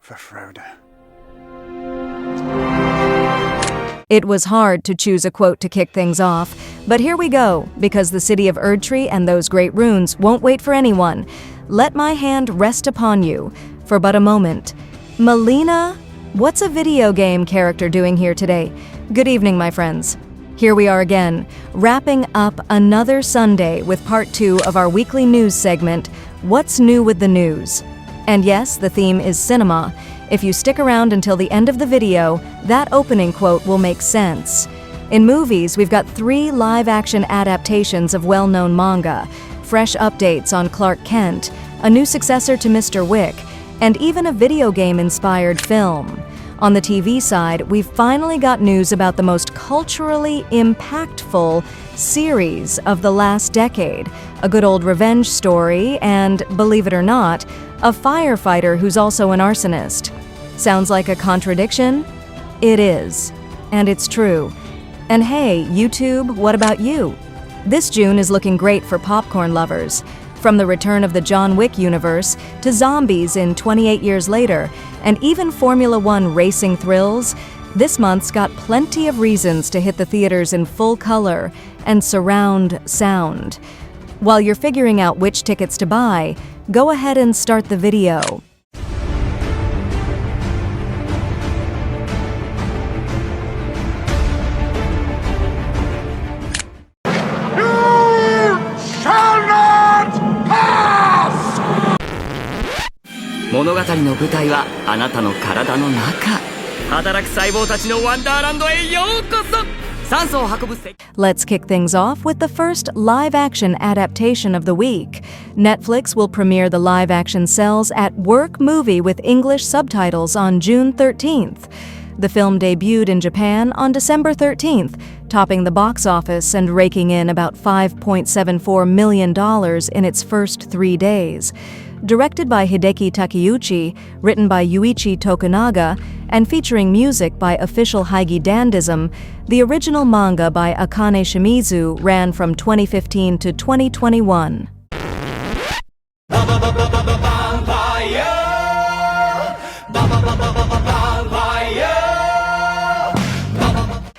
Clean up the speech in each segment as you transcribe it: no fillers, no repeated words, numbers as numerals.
for Frodo. It was hard to choose a quote to kick things off, but here we go, because the city of Erdtree and those great runes won't wait for anyone. Let my hand rest upon you for but a moment. Melina, what's a video game character doing here today? Good evening, my friends. Here we are again, wrapping up another Sunday with part 2 of our weekly news segment, What's New with the News? And yes, the theme is cinema. If you stick around until the end of the video, that opening quote will make sense. In movies, we've got 3 live-action adaptations of well-known manga, fresh updates on Clark Kent, a new successor to Mr. Wick, and even a video game-inspired film. On the TV side, we've finally got news about the most culturally impactful series of the last decade, a good old revenge story, and, believe it or not, a firefighter who's also an arsonist. Sounds like a contradiction? It is. And it's true. And hey, YouTube, what about you? This June is looking great for popcorn lovers. From the return of the John Wick universe to zombies in 28 years later, and even Formula One racing thrills, this month's got plenty of reasons to hit the theaters in full color and surround sound. While you're figuring out which tickets to buy, go ahead and start the video. Let's kick things off with the first live-action adaptation of the week. Netflix will premiere the live-action Cells at Work movie with English subtitles on June 13th. The film debuted in Japan on December 13th, topping the box office and raking in about $5.74 million in its first 3 days. Directed by Hideki Takeuchi, written by Yuichi Tokunaga, and featuring music by official Heigi Dandism, the original manga by Akane Shimizu ran from 2015 to 2021.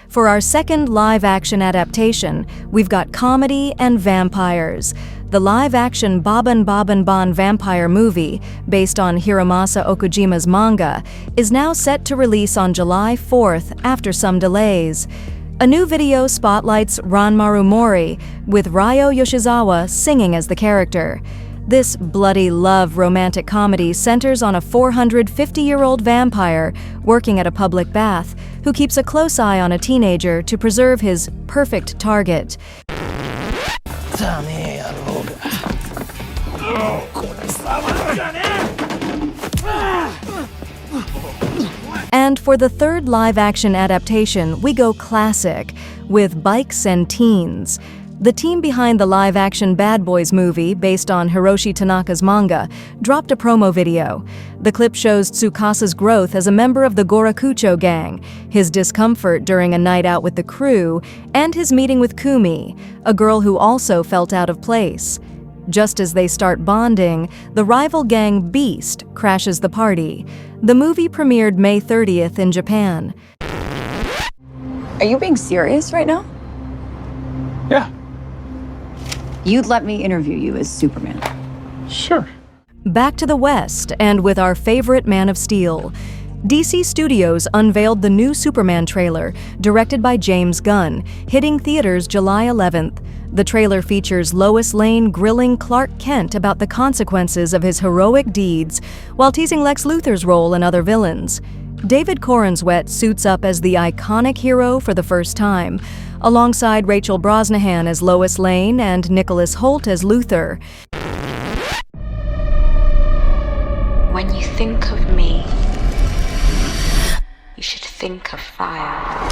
For our second live-action adaptation, we've got comedy and vampires. The live-action Baban Baban Ban vampire movie, based on Hiromasa Okujima's manga, is now set to release on July 4th after some delays. A new video spotlights Ranmaru Mori, with Ryo Yoshizawa singing as the character. This bloody love romantic comedy centers on a 450-year-old vampire working at a public bath who keeps a close eye on a teenager to preserve his perfect target. And for the third live-action adaptation, we go classic, with Bikes and Teens. The team behind the live-action Bad Boys movie, based on Hiroshi Tanaka's manga, dropped a promo video. The clip shows Tsukasa's growth as a member of the Gorakucho gang, his discomfort during a night out with the crew, and his meeting with Kumi, a girl who also felt out of place. Just as they start bonding, the rival gang Beast crashes the party. The movie premiered May 30th in Japan. Are you being serious right now? Yeah, You'd let me interview you as Superman. sure. Back to the West, and with our favorite Man of Steel. DC Studios unveiled the new Superman trailer, directed by James Gunn, hitting theaters July 11th. The trailer features Lois Lane grilling Clark Kent about the consequences of his heroic deeds, while teasing Lex Luthor's role and other villains. David Corenswet suits up as the iconic hero for the first time, alongside Rachel Brosnahan as Lois Lane and Nicholas Hoult as Luthor. When you think of me, you should think of fire.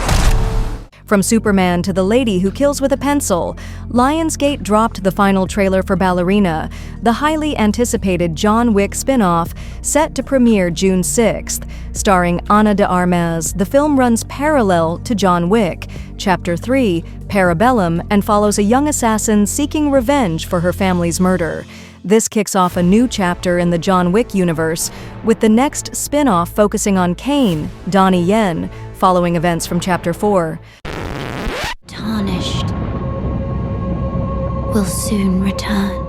From Superman to the lady who kills with a pencil, Lionsgate dropped the final trailer for Ballerina, the highly anticipated John Wick spin-off, set to premiere June 6th. Starring Ana de Armas, the film runs parallel to John Wick, Chapter 3, Parabellum, and follows a young assassin seeking revenge for her family's murder. This kicks off a new chapter in the John Wick universe, with the next spin-off focusing on Kane, Donnie Yen, following events from Chapter 4. Tarnished will soon return,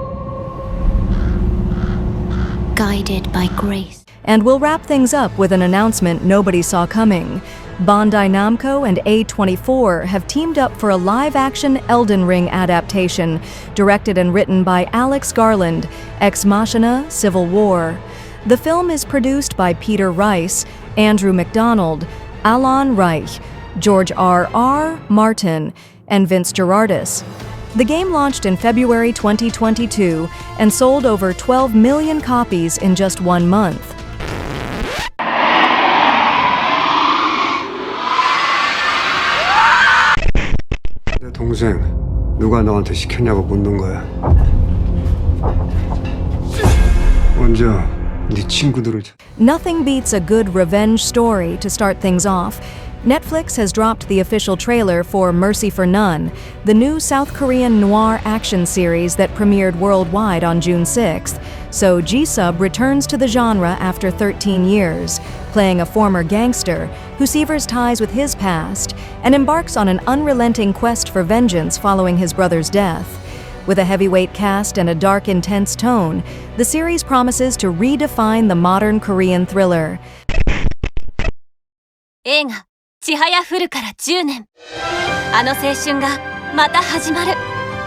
guided by grace. And we'll wrap things up with an announcement nobody saw coming. Bandai Namco and A24 have teamed up for a live-action Elden Ring adaptation, directed and written by Alex Garland, Ex Machina: Civil War. The film is produced by Peter Rice, Andrew McDonald, Alon Reich, George R.R. Martin, and Vince Gerardis. The game launched in February 2022 and sold over 12 million copies in just 1 month. 내 동생 누가 너한테 시켰냐고 묻는 거야. 먼저 네 친구들을. Nothing beats a good revenge story to start things off. Netflix has dropped the official trailer for Mercy for None, the new South Korean noir action series that premiered worldwide on June 6th. So G-Sub returns to the genre after 13 years, playing a former gangster who severs ties with his past and embarks on an unrelenting quest for vengeance following his brother's death. With a heavyweight cast and a dark, intense tone, the series promises to redefine the modern Korean thriller. 映画ちはやふるから10年。あの青春がまた始まる。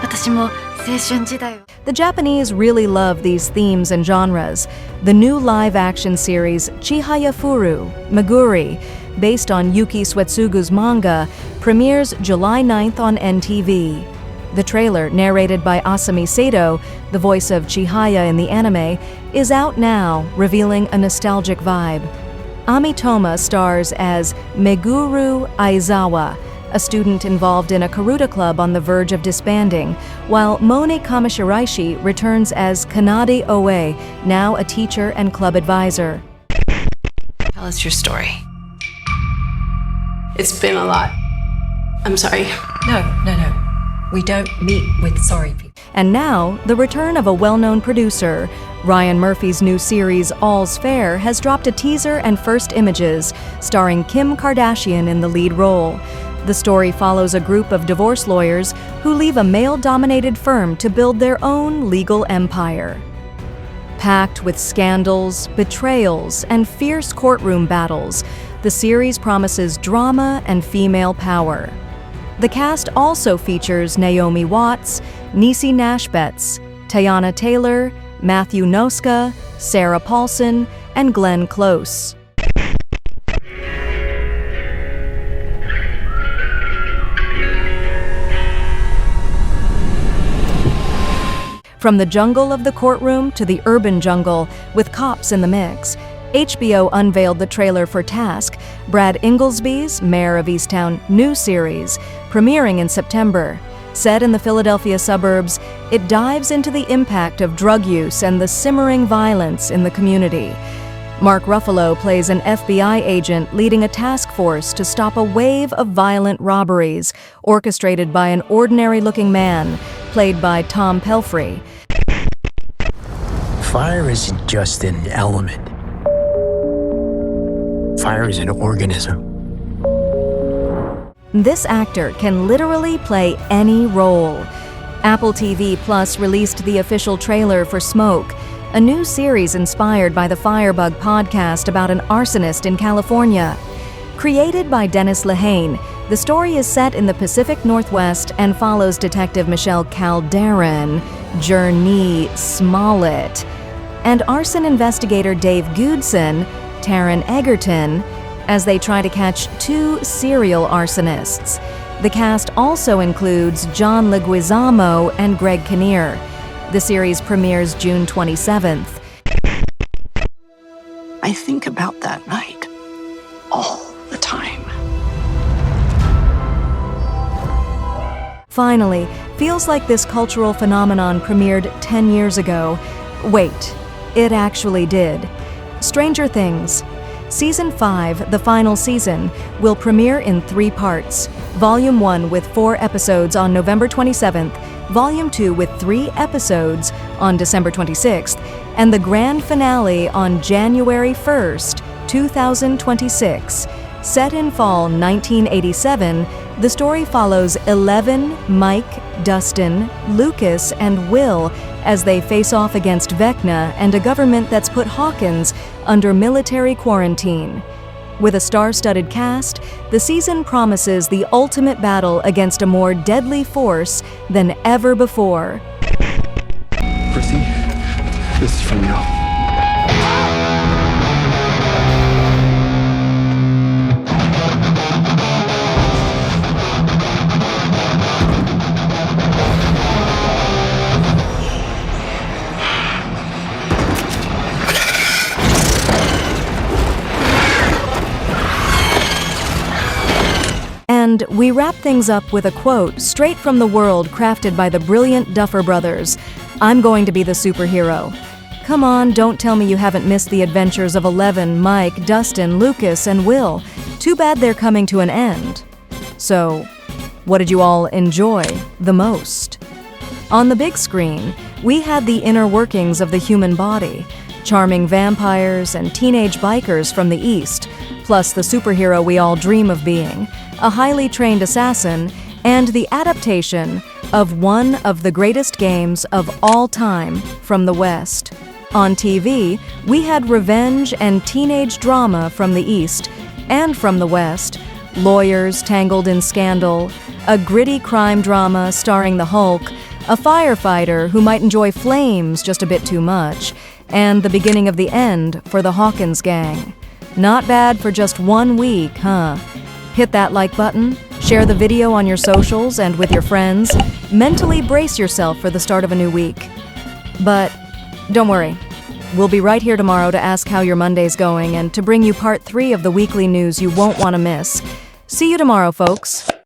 私も青春時代を。The Japanese really love these themes and genres. The new live-action series Chihayafuru, Meguri, based on Yuki Suetsugu's manga, premieres July 9th on NTV. The trailer, narrated by Asami Sato, the voice of Chihaya in the anime, is out now, revealing a nostalgic vibe. Ami Toma stars as Meguru Aizawa, a student involved in a Karuta club on the verge of disbanding, while Mone Kamishiraishi returns as Kanade Oe, now a teacher and club advisor. Tell us your story. It's been a lot. I'm sorry. No. We don't meet with sorry people. And now, the return of a well-known producer. Ryan Murphy's new series, All's Fair, has dropped a teaser and first images, starring Kim Kardashian in the lead role. The story follows a group of divorce lawyers who leave a male-dominated firm to build their own legal empire. Packed with scandals, betrayals, and fierce courtroom battles, the series promises drama and female power. The cast also features Naomi Watts, Niecy Nash-Betts, Tayana Taylor, Matthew Noska, Sarah Paulson, and Glenn Close. From the jungle of the courtroom to the urban jungle, with cops in the mix, HBO unveiled the trailer for Task, Brad Inglesby's, Mayor of Easttown, new series, premiering in September. Set in the Philadelphia suburbs, it dives into the impact of drug use and the simmering violence in the community. Mark Ruffalo plays an FBI agent leading a task force to stop a wave of violent robberies, orchestrated by an ordinary-looking man, played by Tom Pelphrey. Fire isn't just an element. Fire is an organism. This actor can literally play any role. Apple TV Plus released the official trailer for Smoke, a new series inspired by the Firebug podcast about an arsonist in California. Created by Dennis Lehane, the story is set in the Pacific Northwest and follows Detective Michelle Calderon, Journey Smollett, and arson investigator Dave Goodson, Taron Egerton, as they try to catch 2 serial arsonists. The cast also includes John Leguizamo and Greg Kinnear. The series premieres June 27th. I think about that night all the time. Finally, feels like this cultural phenomenon premiered 10 years ago. Wait, it actually did. Stranger Things. Season 5, the final season, will premiere in 3 parts. Volume 1 with 4 episodes on November 27th, Volume 2 with 3 episodes on December 26th, and the grand finale on January 1st, 2026. Set in fall 1987, the story follows Eleven, Mike, Dustin, Lucas, and Will as they face off against Vecna and a government that's put Hawkins under military quarantine. With a star-studded cast, the season promises the ultimate battle against a more deadly force than ever before. Chrissy, this is from you. And we wrap things up with a quote straight from the world crafted by the brilliant Duffer Brothers. "I'm going to be the superhero." Come on, don't tell me you haven't missed the adventures of Eleven, Mike, Dustin, Lucas, and Will. Too bad they're coming to an end. So, what did you all enjoy the most? On the big screen, we had the inner workings of the human body, charming vampires and teenage bikers from the East, plus the superhero we all dream of being, a highly trained assassin, and the adaptation of one of the greatest games of all time from the West. On TV, we had revenge and teenage drama from the East, and from the West, lawyers tangled in scandal, a gritty crime drama starring the Hulk, a firefighter who might enjoy flames just a bit too much, and the beginning of the end for the Hawkins gang. Not bad for just 1 week, huh? Hit that like button, share the video on your socials and with your friends. Mentally brace yourself for the start of a new week. But don't worry, we'll be right here tomorrow to ask how your Monday's going and to bring you part 3 of the weekly news you won't want to miss. See you tomorrow, folks.